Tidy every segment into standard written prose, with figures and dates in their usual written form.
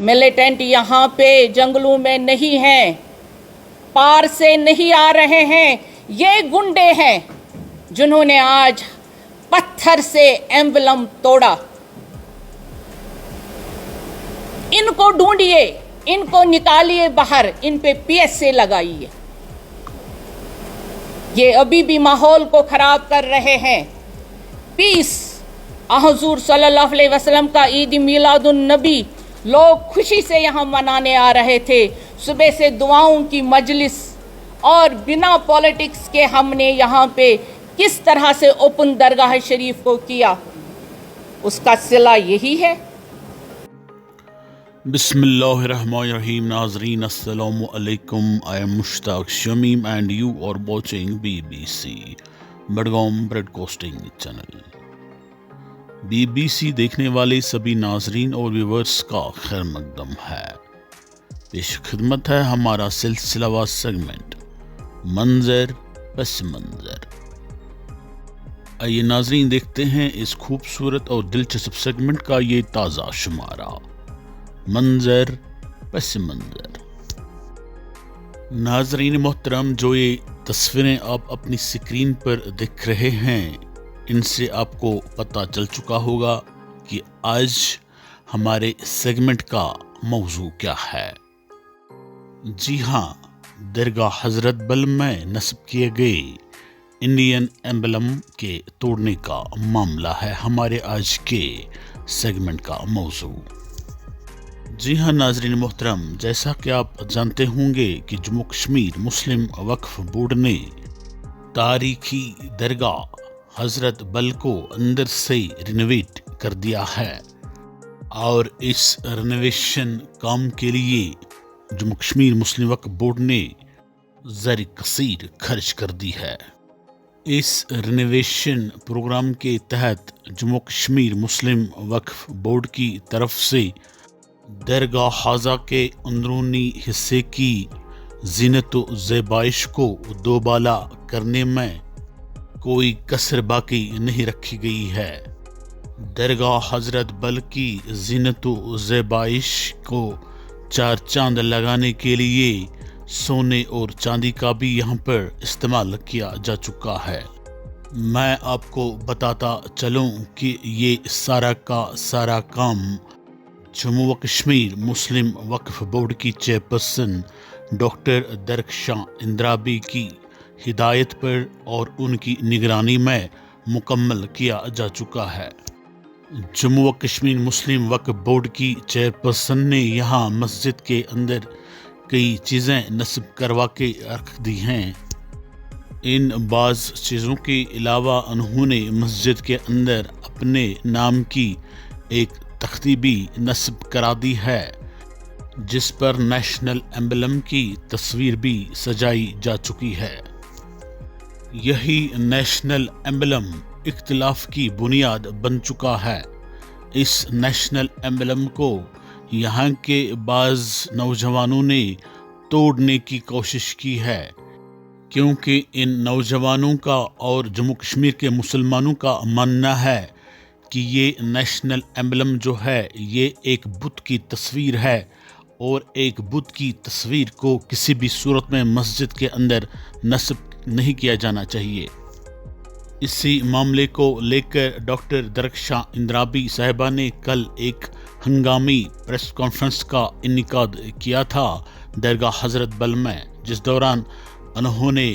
Militant यहाँ पे जंगलों में नहीं हैं, पार से नहीं आ रहे हैं। ये गुंडे हैं जिन्होंने आज पत्थर से एम्बलम तोड़ा। इनको ढूंढिए, इनको निकालिए बाहर, इन पे PSA लगाइए। ये अभी भी माहौल को खराब कर रहे हैं। पीस हुजूर सल्लल्लाहु अलैहि वसल्लम का ईद मिलादुन नबी लोग खुशी से यहाँ मनाने आ रहे थे। सुबह से दुआओं की मजलिस और बिना पॉलिटिक्स के हमने यहाँ पे किस तरह से ओपन दरगाह शरीफ को किया, उसका सिला यही है। बिस्मिल्लाहिर्रहमानिर्रहीम। नाज़रीन अस्सलामु अलैकुम। I am Mushtaq Shamim and you are watching BBC Budgam broadcasting channel. BBC देखने वाले सभी नाजरीन और व्यूवर्स का खैर मकदम है। पेश खिदमत है हमारा सिलसिलावार सेगमेंट मंजर पस मंजर। आइए नाजरीन देखते हैं इस खूबसूरत और दिलचस्प सेगमेंट का ये ताज़ा शुमारा मंजर पस मंजर। नाजरीन मोहतरम, जो ये तस्वीरें आप अपनी स्क्रीन पर देख रहे हैं, इनसे आपको पता चल चुका होगा कि आज हमारे सेगमेंट का मौजू क्या है। जी हाँ, दरगाह हजरत बल में नस्ब किए गए इंडियन एम्बलम के तोड़ने का मामला है हमारे आज के सेगमेंट का मौजू। जी हाँ नाजरीन मोहतरम, जैसा कि आप जानते होंगे कि जम्मू कश्मीर मुस्लिम वक्फ बोर्ड ने तारीखी दरगाह हजरत बल को अंदर से रिनोवेट कर दिया है और इस रिनोवेशन काम के लिए जम्मू कश्मीर मुस्लिम वक्फ बोर्ड ने ज़र कसीर खर्च कर दी है। इस रिनोवेशन प्रोग्राम के तहत जम्मू कश्मीर मुस्लिम वक्फ बोर्ड की तरफ से दरगाह हाजा के अंदरूनी हिस्से की जीनत व ज़ेबाइश को दोबाला करने में कोई कसर बाकी नहीं रखी गई है। दरगाह हजरत बल की जीनत व ज़ेबाइश को चार चांद लगाने के लिए सोने और चांदी का भी यहाँ पर इस्तेमाल किया जा चुका है। मैं आपको बताता चलूँ कि ये सारा का सारा काम जम्मू व कश्मीर मुस्लिम वक्फ बोर्ड की चेयरपर्सन डॉक्टर दरख्शां इंद्राबी की हिदायत पर और उनकी निगरानी में मुकम्मल किया जा चुका है। जम्मू व कश्मीर मुस्लिम वक्फ बोर्ड की चेयरपर्सन ने यहाँ मस्जिद के अंदर कई चीज़ें नस्ब करवा के रख दी हैं। इन बाज़ चीज़ों के अलावा उन्होंने मस्जिद के अंदर अपने नाम की एक तख्ती भी नस्ब करा दी है, जिस पर नेशनल एम्बलम की तस्वीर भी सजाई जा चुकी है। यही नेशनल एम्बलम इख्तिलाफ की बुनियाद बन चुका है। इस नेशनल एम्बलम को यहाँ के बाज़ नौजवानों ने तोड़ने की कोशिश की है, क्योंकि इन नौजवानों का और जम्मू कश्मीर के मुसलमानों का मानना है कि ये नेशनल एम्बलम जो है ये एक बुत की तस्वीर है और एक बुत की तस्वीर को किसी भी सूरत में मस्जिद के अंदर नस्ब नहीं किया जाना चाहिए। इसी मामले को लेकर डॉक्टर दरख्शां इंद्राबी साहिबा ने कल एक हंगामी प्रेस कॉन्फ्रेंस का इनेकाद किया था दरगाह हजरत बल में, जिस दौरान उन्होंने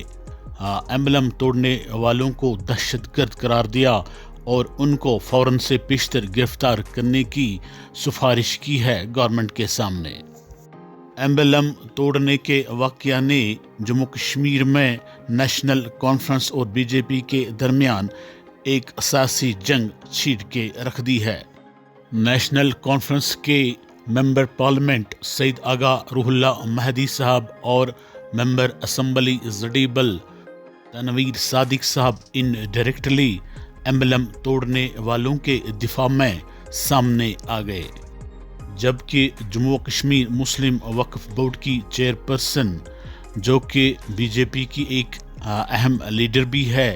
एम्बलम तोड़ने वालों को दहशतगर्द करार दिया और उनको फ़ौरन से पेशतर गिरफ्तार करने की सिफारिश की है गवर्नमेंट के सामने। एम्बलम तोड़ने के वाक़या ने जम्मू कश्मीर में नेशनल कॉन्फ्रेंस और बीजेपी के दरमियान एक असासी जंग छीड़ के रख दी है। नेशनल कॉन्फ्रेंस के मेंबर पार्लियामेंट सईद आगा रूहुल्ला महदी साहब और मेंबर असम्बली जडीबल तनवीर सादिक साहब इनडायरेक्टली एम्बलम तोड़ने वालों के दिफा में सामने आ गए, जबकि जम्मू व कश्मीर मुस्लिम वक्फ बोर्ड की चेयरपर्सन, जो कि बीजेपी की एक अहम लीडर भी है,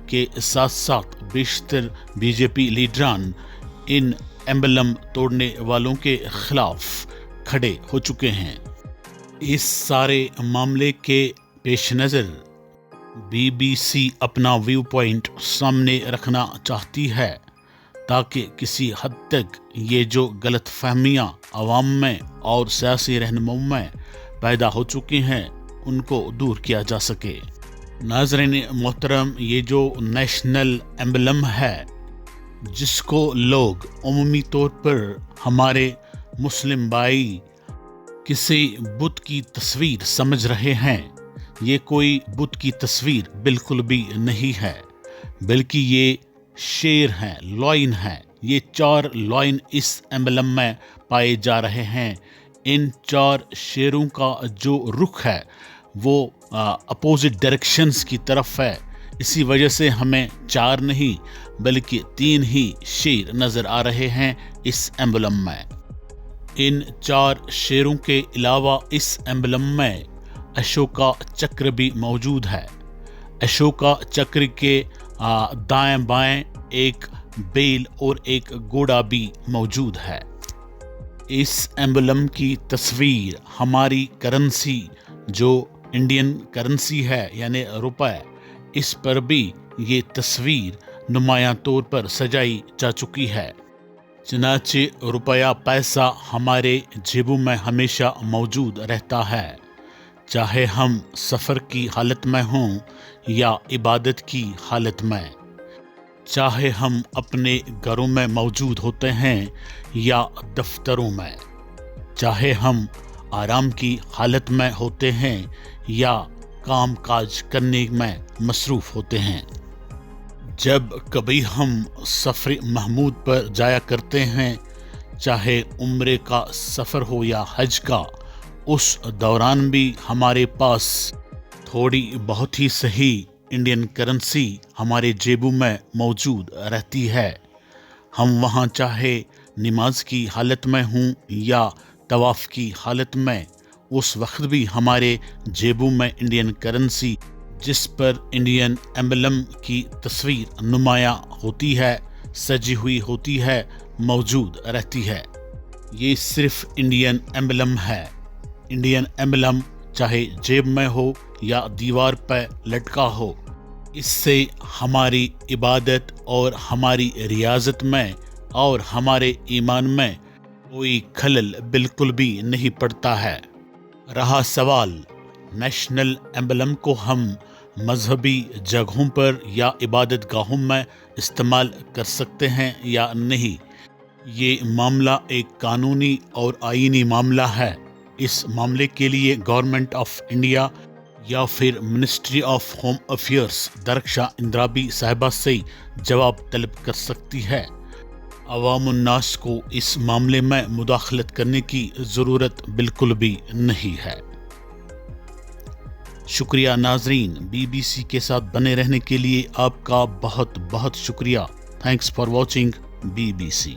के साथ साथ बेशतर बीजेपी लीडरान इन एम्बलम तोड़ने वालों के खिलाफ खड़े हो चुके हैं। इस सारे मामले के पेश नज़र BBC अपना व्यू पॉइंट सामने रखना चाहती है ताकि किसी हद तक ये जो गलत फहमियाँ आवाम में और सियासी रहनुमाओं में पैदा हो चुकी हैं उनको दूर किया जा सके। नाज़रीन मोहतरम, ये जो नेशनल एम्बलम है जिसको लोग उमूमी तौर पर हमारे मुस्लिम भाई किसी बुत की तस्वीर समझ रहे हैं, ये कोई बुत की तस्वीर बिल्कुल भी नहीं है, बल्कि ये शेर हैं, लॉइन हैं। ये 4 लॉइन इस एम्बलम में पाए जा रहे हैं। इन 4 शेरों का जो रुख है वो अपोजिट डायरेक्शंस की तरफ है। इसी वजह से हमें 4 नहीं बल्कि 3 ही शेर नज़र आ रहे हैं इस एम्बलम में। इन 4 शेरों के अलावा इस एम्बलम में अशोका चक्र भी मौजूद है। अशोका चक्र के दाएं बाएं एक बेल और एक घोड़ा भी मौजूद है। इस एम्बलम की तस्वीर हमारी करेंसी जो इंडियन करेंसी है यानी रुपए, इस पर भी ये तस्वीर नुमायां तौर पर सजाई जा चुकी है। चनाचे रुपया पैसा हमारे जेबों में हमेशा मौजूद रहता है, चाहे हम सफ़र की हालत में हों या इबादत की हालत में, चाहे हम अपने घरों में मौजूद होते हैं या दफ्तरों में, चाहे हम आराम की हालत में होते हैं या काम काज करने में मसरूफ़ होते हैं। जब कभी हम सफ़र महमूद पर जाया करते हैं, चाहे उम्रे का सफ़र हो या हज का, उस दौरान भी हमारे पास थोड़ी बहुत ही सही इंडियन करेंसी हमारे जेबों में मौजूद रहती है। हम वहाँ चाहे नमाज की हालत में हों या तवाफ़ की हालत में, उस वक्त भी हमारे जेबों में इंडियन करेंसी जिस पर इंडियन एम्बलम की तस्वीर नुमायां होती है, सजी हुई होती है, मौजूद रहती है। ये सिर्फ इंडियन एम्बलम है। इंडियन एम्बलम चाहे जेब में हो या दीवार पर लटका हो, इससे हमारी इबादत और हमारी रियाजत में और हमारे ईमान में कोई खलल बिल्कुल भी नहीं पड़ता है। रहा सवाल नेशनल एम्बलम को हम मजहबी जगहों पर या इबादत गाहों में इस्तेमाल कर सकते हैं या नहीं, ये मामला एक कानूनी और आईनी मामला है। इस मामले के लिए गवर्नमेंट ऑफ इंडिया या फिर ministry of home affairs Darakhshan इंद्राबी साहिबा से जवाब तलब कर सकती है। अवामुन्नास को इस मामले में मुदाखलत करने की ज़रूरत बिल्कुल भी नहीं है। शुक्रिया नाजरीन, BBC के साथ बने रहने के लिए आपका बहुत बहुत शुक्रिया। Thanks for watching BBC।